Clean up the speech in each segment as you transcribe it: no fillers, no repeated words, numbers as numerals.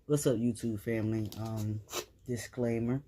What's up, YouTube family? Disclaimer,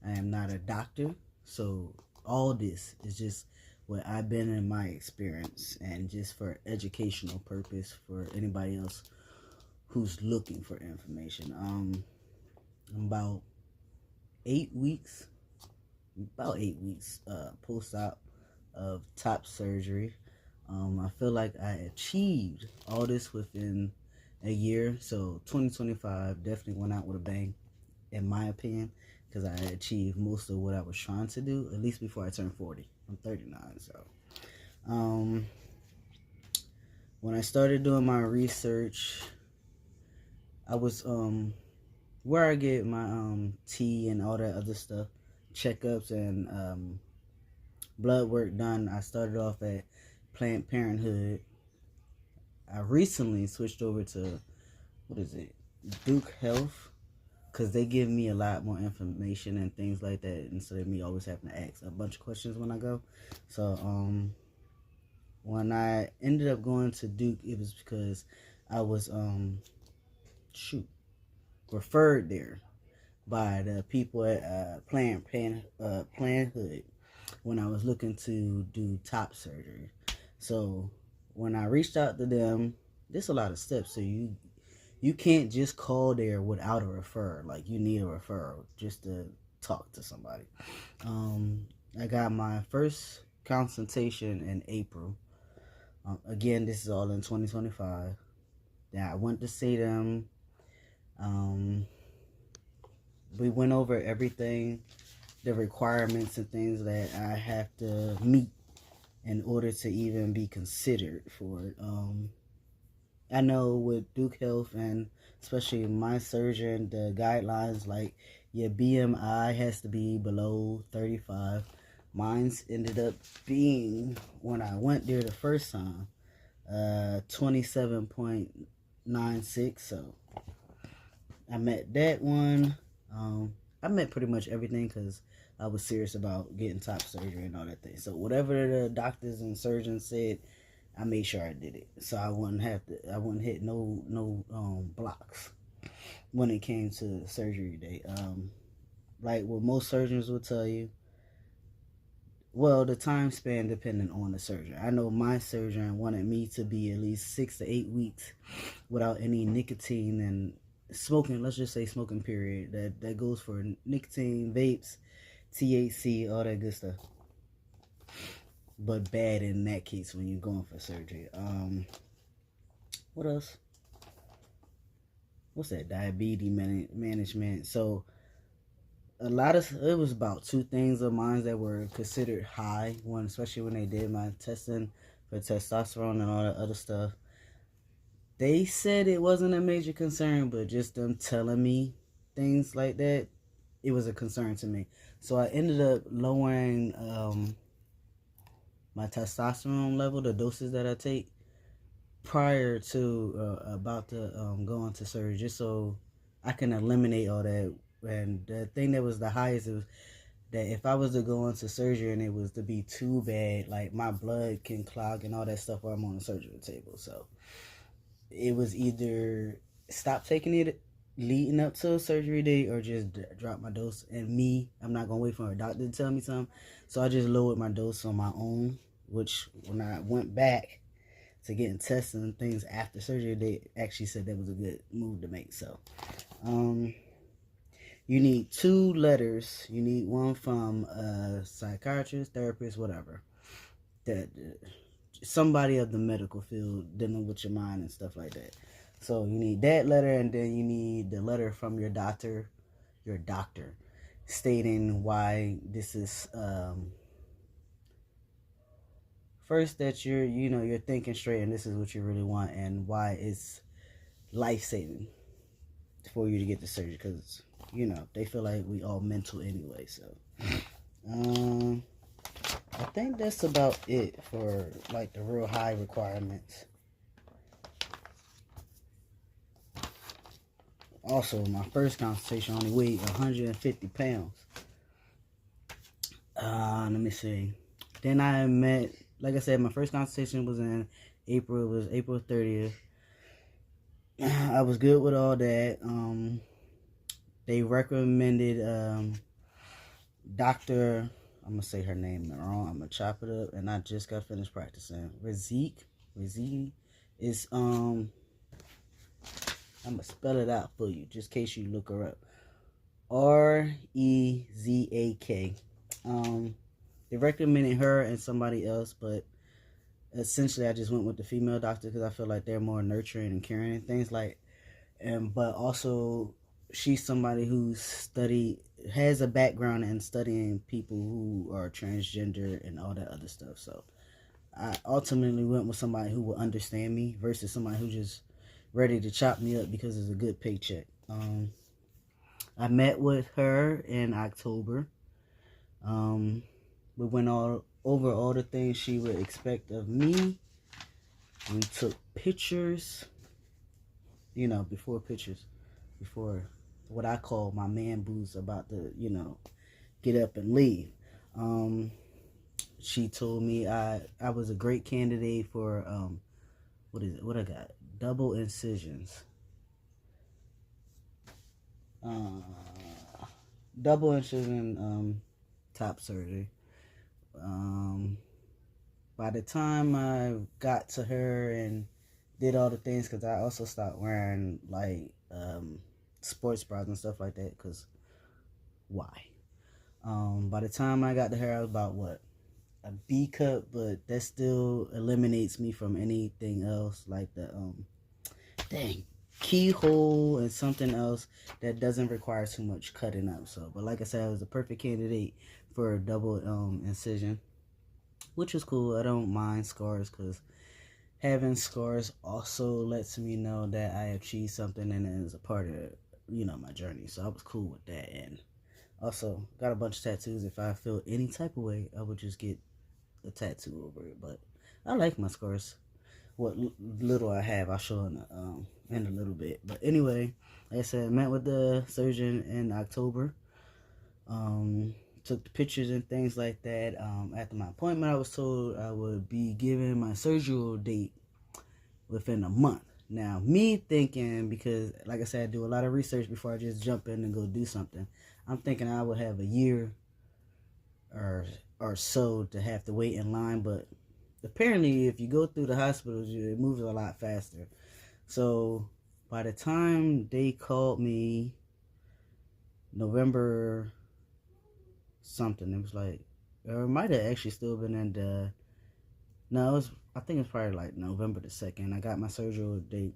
I am not a doctor, so all this is just what I've been in my experience and just for educational purpose for anybody else who's looking for information. I'm about 8 weeks, post-op of top surgery. I feel like I achieved all this within a year, so 2025 definitely went out with a bang, in my opinion, because I achieved most of what I was trying to do, at least before I turned 40. I'm 39, so when I started doing my research, I was where I get my tea and all that other stuff, checkups and blood work done. I started off at Planned Parenthood. I recently switched over to, what is it, Duke Health, because they give me a lot more information and things like that instead of me always having to ask a bunch of questions when I go. So when I ended up going to Duke, it was because I was referred there by the people at Planned Parenthood when I was looking to do top surgery. So when I reached out to them, there's a lot of steps. So you can't just call there without a referral. Like, you need a referral just to talk to somebody. I got my first consultation in April. Again, this is all in 2025. Then I went to see them. We went over everything, the requirements and things that I have to meet in order to even be considered for it. I know with Duke Health and especially my surgeon, the guidelines, like your BMI has to be below 35. Mine's ended up being, when I went there the first time, 27.96. So I met that one. I met pretty much everything because I was serious about getting top surgery and all that thing. So whatever the doctors and surgeons said, I made sure I did it. So I wouldn't hit no blocks when it came to surgery day. Like what most surgeons will tell you, well, the time span depending on the surgeon. I know my surgeon wanted me to be at least 6 to 8 weeks without any nicotine and smoking. Let's just say smoking period. That goes for nicotine, vapes, THC, all that good stuff. But bad in that case when you're going for surgery. What else? What's that? Diabetes management. So it was about 2 things of mine that were considered high, especially when they did my testing for testosterone and all that other stuff. They said it wasn't a major concern, but just them telling me things like that, it was a concern to me. So I ended up lowering my testosterone level, the doses that I take, prior to about to go into surgery, just so I can eliminate all that. And the thing that was the highest was that if I was to go into surgery and it was to be too bad, like my blood can clog and all that stuff while I'm on the surgery table. So it was either stop taking it leading up to a surgery day or just drop my dose. And I'm not going to wait for a doctor to tell me something. So I just lowered my dose on my own, which when I went back to getting tested and things after surgery, they actually said that was a good move to make. So you need 2 letters. You need one from a psychiatrist, therapist, whatever, that somebody of the medical field dealing with your mind and stuff like that. So you need that letter, and then you need the letter from your doctor stating why this is first, that you're thinking straight and this is what you really want, and why it's life-saving for you to get the surgery, because they feel like we all mental anyway. So I think that's about it for like the real high requirements. Also, my first consultation only weighed 150 pounds. Let me see. Then I met, like I said, my first consultation was in April. It was April 30th. I was good with all that. They recommended Dr. I'm gonna say her name wrong. I'm gonna chop it up, and I just got finished practicing. Razik is I'm gonna spell it out for you, just in case you look her up. Rezak. They recommended her and somebody else, but essentially I just went with the female doctor because I feel like they're more nurturing and caring and things like. But also she's somebody who's has a background in studying people who are transgender and all that other stuff. So I ultimately went with somebody who will understand me versus somebody who just ready to chop me up because it's a good paycheck. I met with her in October. We went over all the things she would expect of me. We took pictures, before what I call my man boots about to, get up and leave. She told me I was a great candidate for, what I got? Double incisions. Double incision top surgery. By the time I got to her and did all the things, because I also stopped wearing like sports bras and stuff like that, because why? By the time I got to her, I was about a B cup, but that still eliminates me from anything else like the keyhole and something else that doesn't require too much cutting up. So, but like I said, I was a perfect candidate for a double incision, which is cool. I don't mind scars because having scars also lets me know that I achieved something and it is a part of my journey. So I was cool with that, and also got a bunch of tattoos. If I feel any type of way, I would just get a tattoo over it. But I like my scars. What little I have, I'll show in a little bit. But anyway, like I said, I met with the surgeon in October. Took the pictures and things like that. After my appointment, I was told I would be given my surgical date within a month. Now, me thinking, because like I said, I do a lot of research before I just jump in and go do something. I'm thinking I would have a year or so to have to wait in line, but apparently if you go through the hospitals, it moves a lot faster. So by the time they called me November something, it was like, or it might have actually still been in the, no, I think it's probably like November the 2nd. I got my surgical date.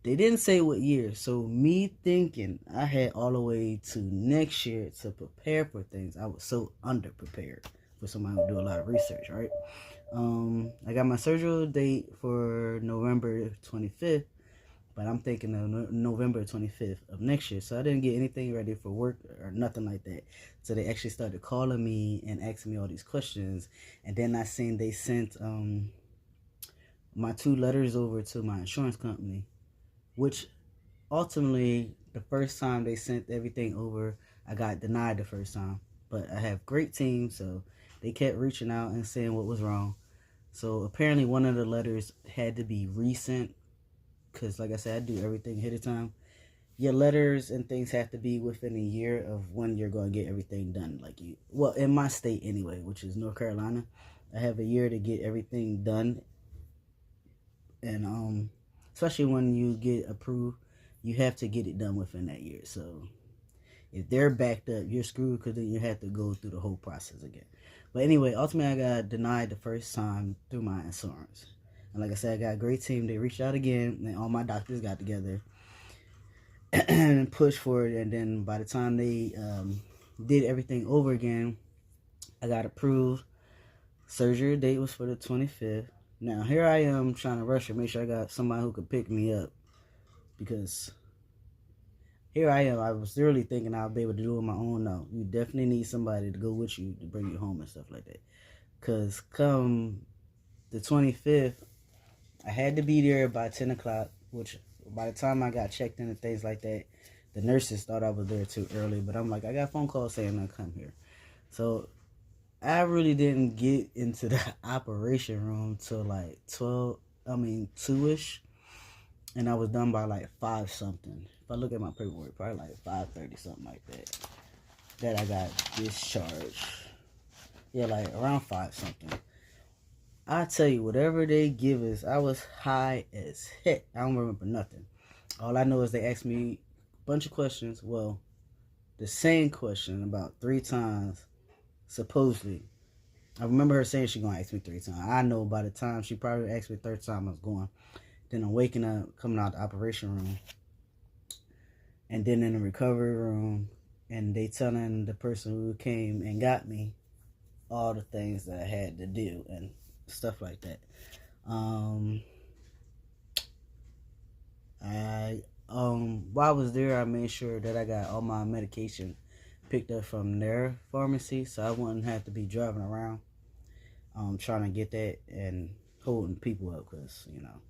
They didn't say what year, so me thinking I had all the way to next year to prepare for things. I was so underprepared for somebody who do a lot of research, right? I got my surgical date for November 25th, but I'm thinking of November 25th of next year. So I didn't get anything ready for work or nothing like that. So they actually started calling me and asking me all these questions. And then I seen they sent my 2 letters over to my insurance company, which ultimately the first time they sent everything over, I got denied the first time. But I have great teams, so they kept reaching out and saying what was wrong. So apparently one of the letters had to be recent, because like I said, I do everything ahead of time. Your letters and things have to be within a year of when you're going to get everything done. Well, in my state anyway, which is North Carolina, I have a year to get everything done. And especially when you get approved, you have to get it done within that year. So if they're backed up, you're screwed, because then you have to go through the whole process again. But anyway, ultimately I got denied the first time through my insurance. And like I said, I got a great team. They reached out again, and all my doctors got together and pushed for it. And then by the time they did everything over again, I got approved. Surgery date was for the 25th. Now here I am trying to rush it, make sure I got somebody who could pick me up, because here I am. I was really thinking I'll be able to do it on my own. No, you definitely need somebody to go with you to bring you home and stuff like that. Because come the 25th, I had to be there by 10 o'clock, which by the time I got checked in and things like that, the nurses thought I was there too early. But I'm like, I got a phone call saying I'll come here. So I really didn't get into the operation room till like 2-ish. and I was done by like 5 something. If I look at my paperwork, probably like 5:30, something like that. That I got discharged. Yeah, like around 5 something. I tell you, whatever they give us, I was high as heck. I don't remember nothing. All I know is they asked me a bunch of questions. Well, the same question about 3 times, supposedly. I remember her saying she gonna ask me 3 times. I know by the time she probably asked me the 3rd time I was going. Then I'm waking up, coming out the operation room, and then in the recovery room, and they telling the person who came and got me all the things that I had to do and stuff like that. While I was there, I made sure that I got all my medication picked up from their pharmacy, so I wouldn't have to be driving around trying to get that and holding people up, because you know,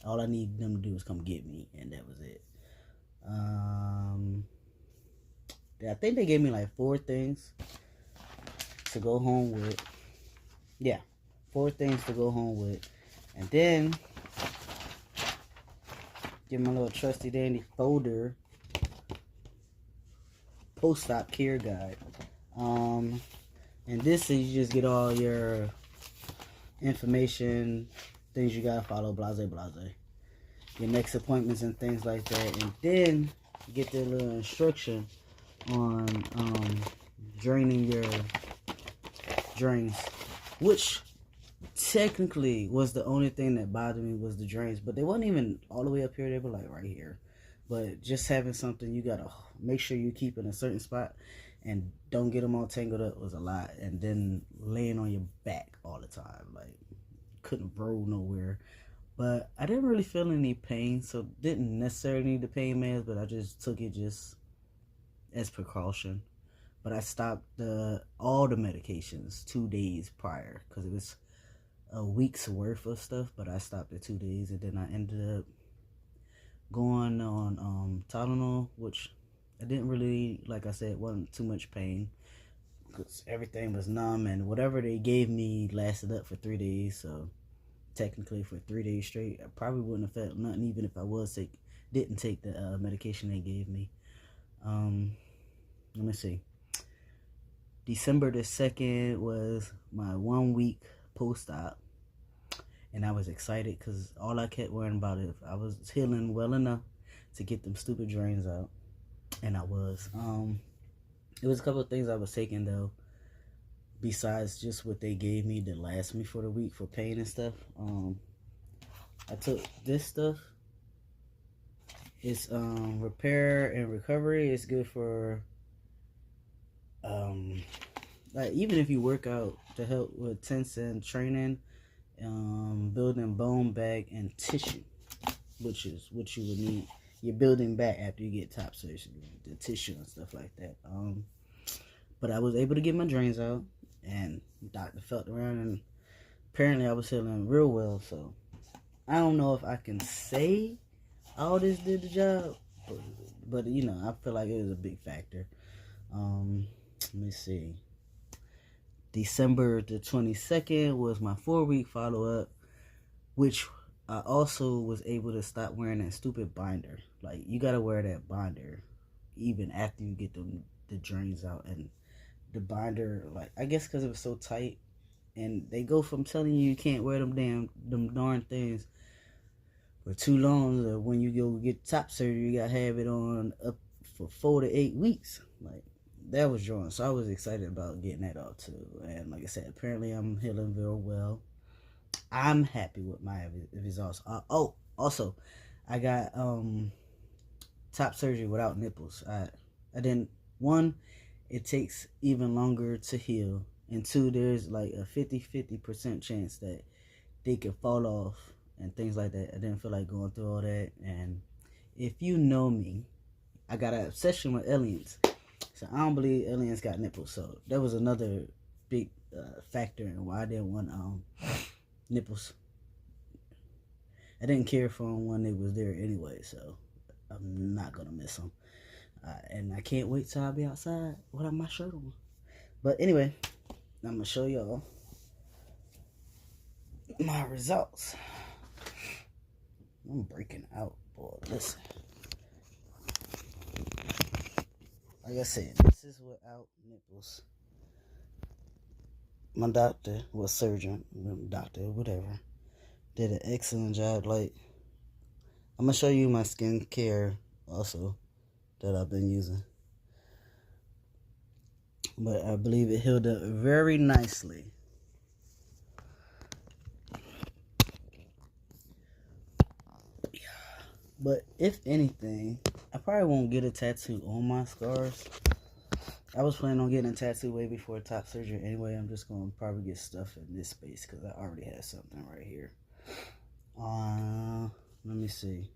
all I need them to do is come get me, and that was it. I think they gave me like 4 things to go home with. Yeah, 4 things to go home with, and then get my little trusty dandy folder, post-op care guide. And this is, you just get all your information, things you gotta follow, blase blase, your next appointments and things like that. And then you get the little instruction on draining your drains, which technically was the only thing that bothered me, was the drains. But they wasn't even all the way up here, they were like right here. But just having something you gotta make sure you keep in a certain spot and don't get them all tangled up was a lot. And then laying on your back all the time, like couldn't roll nowhere. But I didn't really feel any pain, so didn't necessarily need the pain meds, but I just took it just as precaution. But I stopped all the medications 2 days prior, because it was a week's worth of stuff. But I stopped at 2 days, and then I ended up going on Tylenol, which I didn't really, like I said, wasn't too much pain, because everything was numb, and whatever they gave me lasted up for 3 days. So technically for 3 days straight, I probably wouldn't have felt nothing, even if I didn't take the medication they gave me. Let me see. December the 2nd was my 1 week post-op, and I was excited because all I kept worrying about is if I was healing well enough to get them stupid drains out, and I was. It was a couple of things I was taking though, besides just what they gave me to last me for the week for pain and stuff. I took this stuff. It's repair and recovery. It's good for like even if you work out, to help with tense and training, building bone back and tissue, which is what you would need. You're building back after you get top surgery, the tissue and stuff like that. But I was able to get my drains out, and the doctor felt around, and apparently I was healing real well. So I don't know if I can say all this did the job, but you know, I feel like it was a big factor. Let me see. December the 22nd was my 4-week follow-up, which I also was able to stop wearing that stupid binder. Like, you gotta wear that binder even after you get the drains out. And the binder, like, I guess because it was so tight, and they go from telling you can't wear them darn things for too long, that when you go get top surgery, you gotta have it on up for 4 to 8 weeks. Like, that was drawing. So I was excited about getting that off too. And like I said, apparently I'm healing very well. I'm happy with my results. Also, I got top surgery without nipples. I didn't. 1, it takes even longer to heal, and 2, there's like a 50% chance that they could fall off and things like that. I didn't feel like going through all that. And if you know me, I got an obsession with aliens. So I don't believe aliens got nipples. So that was another big factor in why I didn't want nipples. I didn't care for them when they was there anyway, so I'm not gonna miss them. And I can't wait till I be outside without my shirt on. But anyway, I'm gonna show y'all my results. I'm breaking out, boy. Listen. Like I said, this is without nipples. My doctor, surgeon, doctor, whatever, did an excellent job. Like, I'm gonna show you my skincare also that I've been using. But I believe it healed up very nicely. But if anything, I probably won't get a tattoo on my scars. I was planning on getting a tattoo way before top surgery anyway. I'm just going to probably get stuff in this space because I already have something right here. Let me see.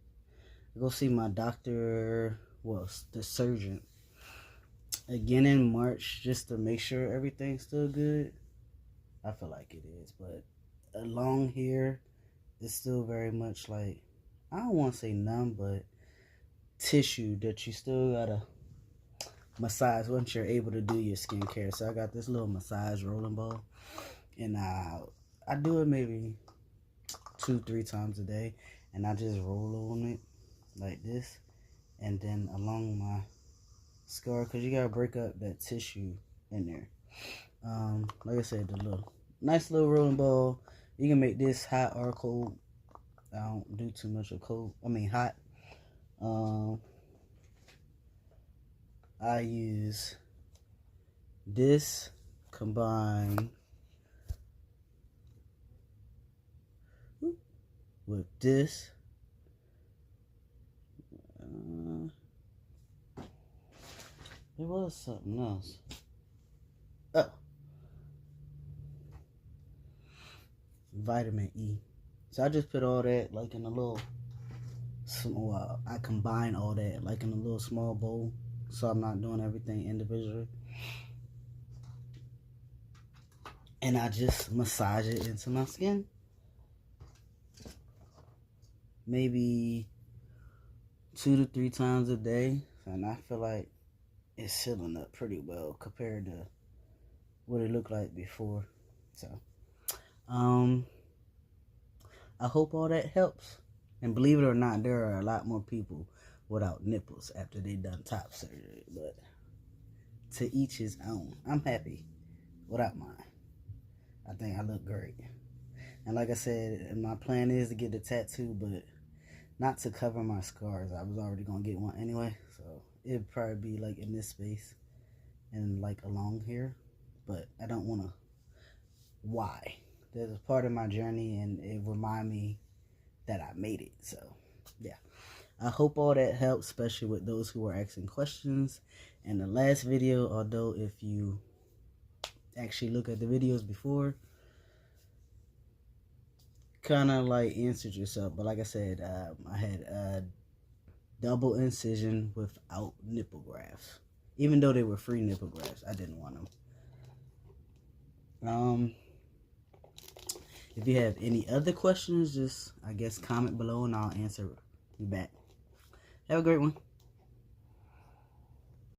I go see my doctor, well, the surgeon, again in March just to make sure everything's still good. I feel like it is, but along here, it's still very much like, I don't want to say numb, but tissue that you still gotta massage once you're able to do your skincare. So I got this little massage rolling ball, and I do it maybe 2-3 times a day, and I just roll on it like this, and then along my scar, because you gotta break up that tissue in there. Like I said, the little nice little rolling ball. You can make this hot or cold. I don't do too much of cold. I mean hot. I use this combined with this. There was something else. Oh, vitamin E. So I just put all that like in a little small. I combine all that like in a little small bowl, so I'm not doing everything individually. And I just massage it into my skin. Maybe 2 to 3 times a day, and I feel like it's sealing up pretty well compared to what it looked like before. So, I hope all that helps. And believe it or not, there are a lot more people without nipples after they done top surgery. But to each his own. I'm happy without mine. I think I look great. And like I said, my plan is to get the tattoo, but not to cover my scars. I was already going to get one anyway. So it'd probably be like in this space and like along here. But I don't want to. Why? There's a part of my journey, and it remind me that I made it. So yeah, I hope all that helps, especially with those who are asking questions. And the last video, although if you actually look at the videos before, kind of like answered yourself. But like I said, I had a double incision without nipple grafts. Even though they were free nipple grafts, I didn't want them. If you have any other questions, just, I guess, comment below and I'll answer you back. Have a great one.